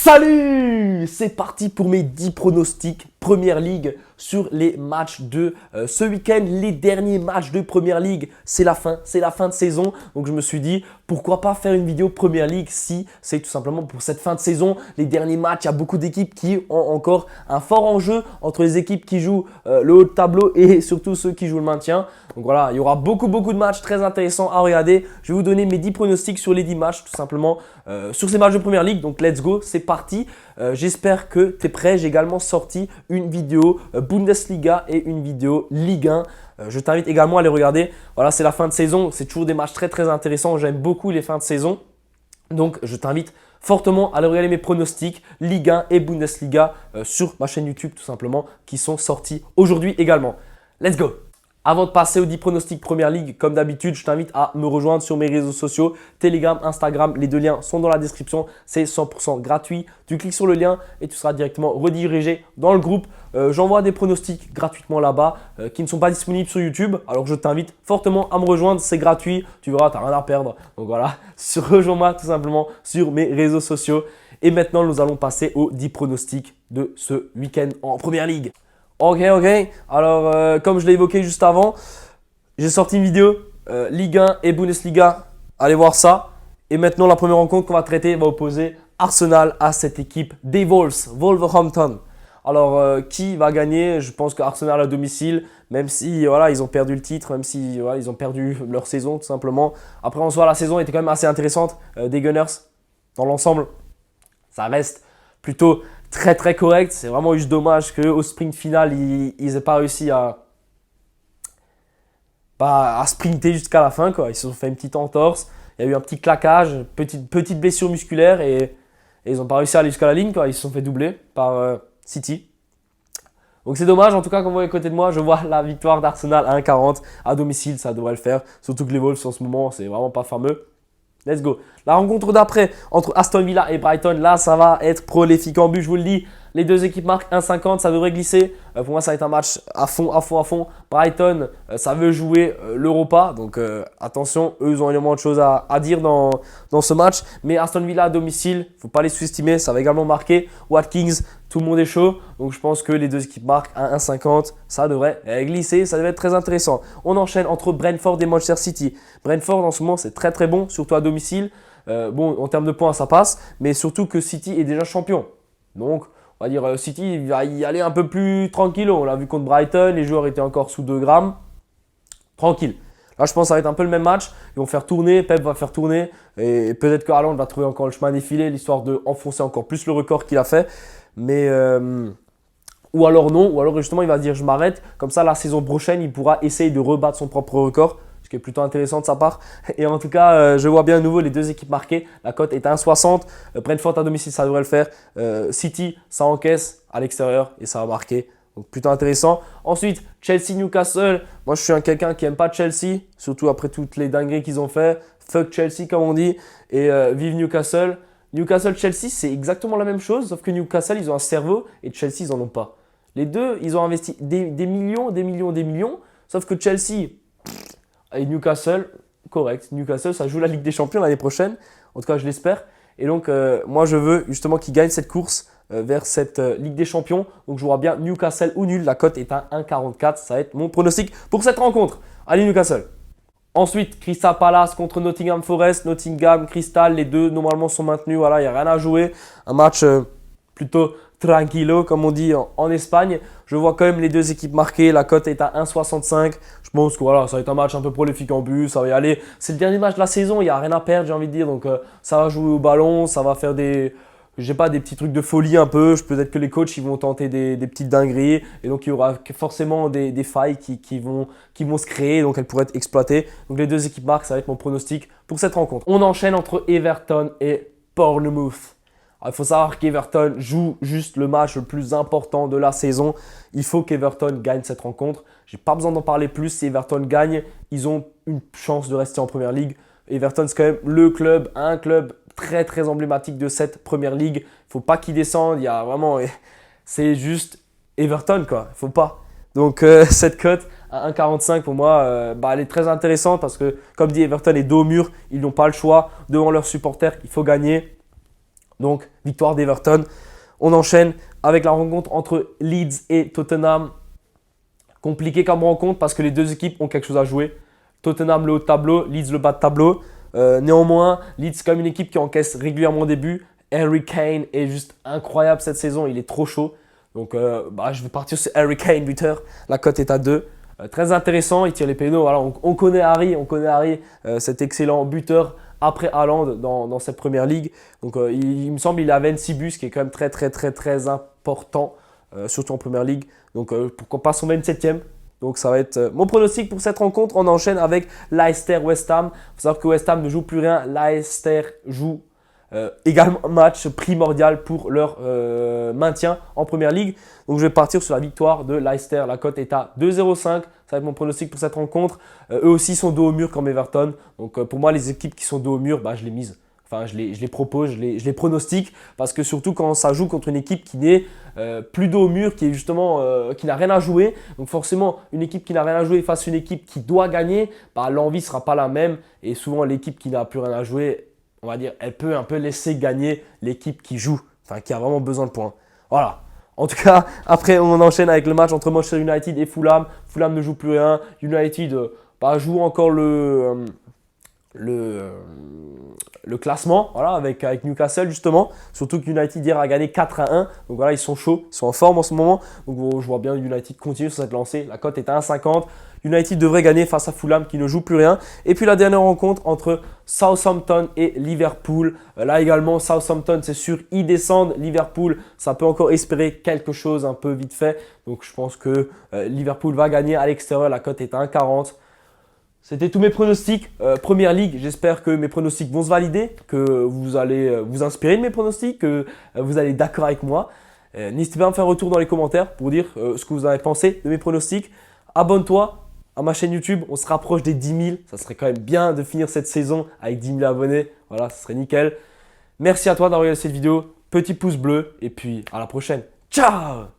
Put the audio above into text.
Salut! C'est parti pour mes 10 pronostics Première Ligue sur les matchs de ce week-end. Les derniers matchs de Première Ligue, c'est la fin de saison. Donc je me suis dit, pourquoi pas faire une vidéo Première Ligue si c'est tout simplement pour cette fin de saison. Les derniers matchs, il y a beaucoup d'équipes qui ont encore un fort enjeu entre les équipes qui jouent le haut de tableau et surtout ceux qui jouent le maintien. Donc voilà, il y aura beaucoup de matchs très intéressants à regarder. Je vais vous donner mes 10 pronostics sur les 10 matchs tout simplement sur ces matchs de Première Ligue. Donc let's go, c'est parti. J'espère que tu es prêt. J'ai également sorti une vidéo Bundesliga et une vidéo Ligue 1. Je t'invite également à les regarder. Voilà, c'est la fin de saison. C'est toujours des matchs très intéressants. J'aime beaucoup les fins de saison. Donc, je t'invite fortement à aller regarder mes pronostics Ligue 1 et Bundesliga sur ma chaîne YouTube tout simplement qui sont sortis aujourd'hui également. Let's go! Avant de passer aux 10 pronostics Première Ligue, comme d'habitude, je t'invite à me rejoindre sur mes réseaux sociaux, Telegram, Instagram. Les deux liens sont dans la description. C'est 100% gratuit. Tu cliques sur le lien et tu seras directement redirigé dans le groupe. J'envoie des pronostics gratuitement là-bas qui ne sont pas disponibles sur YouTube. Alors, je t'invite fortement à me rejoindre. C'est gratuit. Tu verras, tu n'as rien à perdre. Donc voilà, rejoins-moi tout simplement sur mes réseaux sociaux. Et maintenant, nous allons passer aux 10 pronostics de ce week-end en Première Ligue. Ok. Alors, comme je l'ai évoqué juste avant, j'ai sorti une vidéo Ligue 1 et Bundesliga. Allez voir ça. Et maintenant, la première rencontre qu'on va traiter va opposer Arsenal à cette équipe des Wolverhampton. Alors, qui va gagner? Je pense qu'Arsenal à domicile, même si voilà, ils ont perdu le titre, même si voilà, ils ont perdu leur saison tout simplement. Après, en soi, la saison était quand même assez intéressante des Gunners. Dans l'ensemble, ça reste plutôt très correct. C'est vraiment juste dommage qu'au sprint final, ils n'aient pas réussi à sprinter jusqu'à la fin, quoi. Ils se sont fait une petite entorse. Il y a eu un petit claquage, petite blessure musculaire et ils n'ont pas réussi à aller jusqu'à la ligne, quoi. Ils se sont fait doubler par City. Donc c'est dommage. En tout cas, quand vous voyez à côté de moi, je vois la victoire d'Arsenal à 1,40 à domicile. Ça devrait le faire. Surtout que les Wolves en ce moment, c'est vraiment pas fameux. Let's go. La rencontre d'après entre Aston Villa et Brighton, là, ça va être prolifique en but, je vous le dis. Les deux équipes marquent 1,50, ça devrait glisser. Pour moi, ça va être un match à fond. Brighton, ça veut jouer l'Europa. Donc, attention, eux, ils ont énormément de choses à dire dans ce match. Mais Aston Villa à domicile, il ne faut pas les sous-estimer. Ça va également marquer. Watkins, tout le monde est chaud. Donc, je pense que les deux équipes marquent à 1,50. Ça devrait glisser. Ça devrait être très intéressant. On enchaîne entre Brentford et Manchester City. Brentford, en ce moment, c'est très bon, surtout à domicile. Bon, en termes de points, ça passe. Mais surtout que City est déjà champion. Donc, on va dire City va y aller un peu plus tranquille. On l'a vu contre Brighton, les joueurs étaient encore sous 2 grammes. Tranquille. Là, je pense que ça va être un peu le même match. Ils vont faire tourner, Pep va faire tourner. Et peut-être que Haaland va trouver encore le chemin défilé, l'histoire d'enfoncer encore plus le record qu'il a fait. Mais ou alors non, ou alors justement il va dire je m'arrête. Comme ça, la saison prochaine, il pourra essayer de rebattre son propre record. Ce qui est plutôt intéressant de sa part. Et en tout cas, je vois bien à nouveau les deux équipes marquées. La cote est à 1,60. Brentford à domicile, ça devrait le faire. City, ça encaisse à l'extérieur et ça va marquer. Donc plutôt intéressant. Ensuite, Chelsea-Newcastle. Moi, je suis quelqu'un qui n'aime pas Chelsea. Surtout après toutes les dingueries qu'ils ont fait. Fuck Chelsea, comme on dit. Et vive Newcastle. Newcastle-Chelsea, c'est exactement la même chose. Sauf que Newcastle, ils ont un cerveau et Chelsea, ils n'en ont pas. Les deux, ils ont investi des millions. Sauf que Chelsea... Et Newcastle, correct. Newcastle, ça joue la Ligue des Champions l'année prochaine. En tout cas, je l'espère. Et donc, moi, je veux justement qu'ils gagnent cette course vers cette Ligue des Champions. Donc, je vois bien Newcastle ou nul. La cote est à 1,44. Ça va être mon pronostic pour cette rencontre. Allez, Newcastle. Ensuite, Crystal Palace contre Nottingham Forest. Nottingham, Crystal, les deux normalement sont maintenus. Voilà, il n'y a rien à jouer. Un match plutôt tranquillo, comme on dit en Espagne. Je vois quand même les deux équipes marquées. La cote est à 1,65. Je pense que voilà, ça va être un match un peu prolifique en but. Ça va y aller. C'est le dernier match de la saison. Il n'y a rien à perdre, j'ai envie de dire. Donc, ça va jouer au ballon. Ça va faire des petits trucs de folie un peu. Peut-être que les coachs ils vont tenter des petites dingueries. Et donc, il y aura forcément des failles qui vont se créer. Donc, elles pourraient être exploitées. Donc, les deux équipes marquent. Ça va être mon pronostic pour cette rencontre. On enchaîne entre Everton et Bournemouth. Il faut savoir qu'Everton joue juste le match le plus important de la saison. Il faut qu'Everton gagne cette rencontre. Je n'ai pas besoin d'en parler plus. Si Everton gagne, ils ont une chance de rester en Première Ligue. Everton, c'est quand même un club très emblématique de cette Première Ligue. Il ne faut pas qu'ils descendent. C'est juste Everton, quoi. Il ne faut pas. Donc, cette cote à 1,45 pour moi, elle est très intéressante parce que, comme dit, Everton est dos au mur. Ils n'ont pas le choix. Devant leurs supporters, il faut gagner. Donc, victoire d'Everton. On enchaîne avec la rencontre entre Leeds et Tottenham. Compliqué comme rencontre parce que les deux équipes ont quelque chose à jouer. Tottenham le haut de tableau, Leeds le bas de tableau. Néanmoins, Leeds c'est comme une équipe qui encaisse régulièrement des buts. Harry Kane est juste incroyable cette saison, il est trop chaud. Donc je vais partir sur Harry Kane buteur. La cote est à 2. Très intéressant, il tire les pénaux. Voilà, on connaît Harry, cet excellent buteur après Haaland dans cette première ligue. Donc il me semble qu'il a 26 buts, ce qui est quand même très très très très important, surtout en première ligue. Donc pourquoi pas son 27e. Donc ça va être mon pronostic pour cette rencontre. On enchaîne avec Leicester-West Ham. Il faut savoir que West Ham ne joue plus rien. Leicester joue également un match primordial pour leur maintien en première ligue. Donc je vais partir sur la victoire de Leicester. La cote est à 2,05. Ça va être mon pronostic pour cette rencontre. Eux aussi sont dos au mur comme Everton. Donc pour moi, les équipes qui sont dos au mur, je les mise. Enfin, je les propose, je les pronostique. Parce que surtout quand ça joue contre une équipe qui n'est plus dos au mur, qui est justement qui n'a rien à jouer. Donc forcément, une équipe qui n'a rien à jouer face à une équipe qui doit gagner, l'envie ne sera pas la même. Et souvent, l'équipe qui n'a plus rien à jouer, on va dire, elle peut un peu laisser gagner l'équipe qui joue, enfin qui a vraiment besoin de points. Voilà. En tout cas, après, on enchaîne avec le match entre Manchester United et Fulham. Fulham ne joue plus rien. United joue encore le classement, voilà, avec Newcastle justement. Surtout que United hier a gagné 4-1. Donc voilà, ils sont chauds, ils sont en forme en ce moment. Donc je vois bien United continuer sur cette lancée. La cote est à 1,50. United devrait gagner face à Fulham qui ne joue plus rien. Et puis la dernière rencontre entre Southampton et Liverpool. Là également, Southampton, c'est sûr, ils descendent. Liverpool, ça peut encore espérer quelque chose un peu vite fait. Donc je pense que Liverpool va gagner à l'extérieur. La cote est à 1,40. C'était tous mes pronostics. Première ligue, j'espère que mes pronostics vont se valider, que vous allez vous inspirer de mes pronostics, que vous allez être d'accord avec moi. N'hésitez pas à me faire un retour dans les commentaires pour dire ce que vous avez pensé de mes pronostics. Abonne-toi à ma chaîne YouTube, on se rapproche des 10 000. Ça serait quand même bien de finir cette saison avec 10 000 abonnés. Voilà, ça serait nickel. Merci à toi d'avoir regardé cette vidéo. Petit pouce bleu et puis à la prochaine. Ciao!